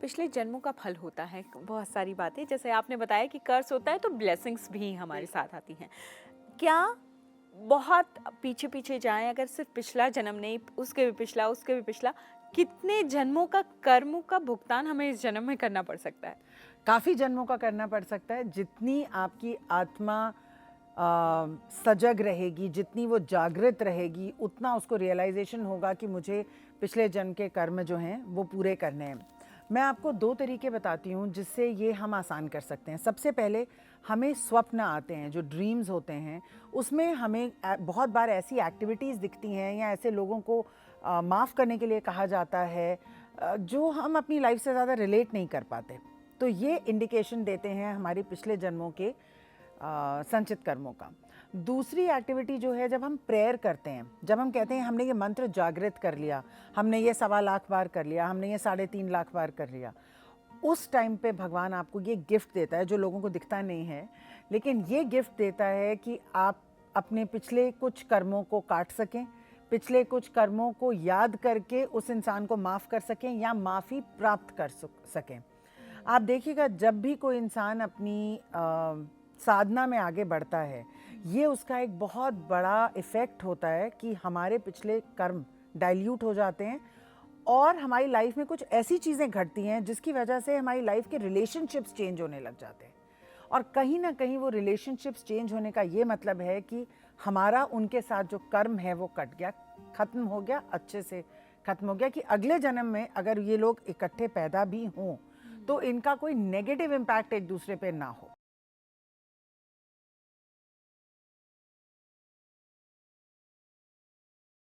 पिछले जन्मों का फल होता है बहुत सारी बातें, जैसे आपने बताया कि कर्स होता है तो ब्लेसिंग्स भी हमारे साथ आती हैं। क्या बहुत पीछे पीछे जाएं, अगर सिर्फ पिछला जन्म नहीं, उसके भी पिछला, उसके भी पिछला, कितने जन्मों का कर्मों का भुगतान हमें इस जन्म में करना पड़ सकता है? काफ़ी जन्मों का करना पड़ सकता है। जितनी आपकी आत्मा सजग रहेगी, जितनी वो जागृत रहेगी, उतना उसको रियलाइजेशन होगा कि मुझे पिछले जन्म के कर्म जो हैं वो पूरे करने हैं। मैं आपको 2 तरीके बताती हूँ जिससे ये हम आसान कर सकते हैं। सबसे पहले हमें स्वप्न आते हैं, जो ड्रीम्स होते हैं, उसमें हमें बहुत बार ऐसी एक्टिविटीज़ दिखती हैं या ऐसे लोगों को माफ़ करने के लिए कहा जाता है जो हम अपनी लाइफ से ज़्यादा रिलेट नहीं कर पाते। तो ये इंडिकेशन देते हैं हमारे पिछले जन्मों के संचित कर्मों का। दूसरी एक्टिविटी जो है, जब हम प्रेयर करते हैं, जब हम कहते हैं हमने ये मंत्र जागृत कर लिया, हमने ये 1.25 लाख बार कर लिया, हमने ये 3.5 लाख बार कर लिया, उस टाइम पे भगवान आपको ये गिफ्ट देता है जो लोगों को दिखता नहीं है, लेकिन ये गिफ्ट देता है कि आप अपने पिछले कुछ कर्मों को काट सकें, पिछले कुछ कर्मों को याद करके उस इंसान को माफ़ कर सकें या माफ़ी प्राप्त कर सकें। आप देखिएगा, जब भी कोई इंसान अपनी साधना में आगे बढ़ता है, ये उसका एक बहुत बड़ा इफ़ेक्ट होता है कि हमारे पिछले कर्म डाइल्यूट हो जाते हैं और हमारी लाइफ में कुछ ऐसी चीज़ें घटती हैं जिसकी वजह से हमारी लाइफ के रिलेशनशिप्स चेंज होने लग जाते हैं। और कहीं ना कहीं वो रिलेशनशिप्स चेंज होने का ये मतलब है कि हमारा उनके साथ जो कर्म है वो कट गया, ख़त्म हो गया, अच्छे से ख़त्म हो गया, कि अगले जन्म में अगर ये लोग इकट्ठे पैदा भी हों तो इनका कोई नेगेटिव इम्पैक्ट एक दूसरे पे ना हो।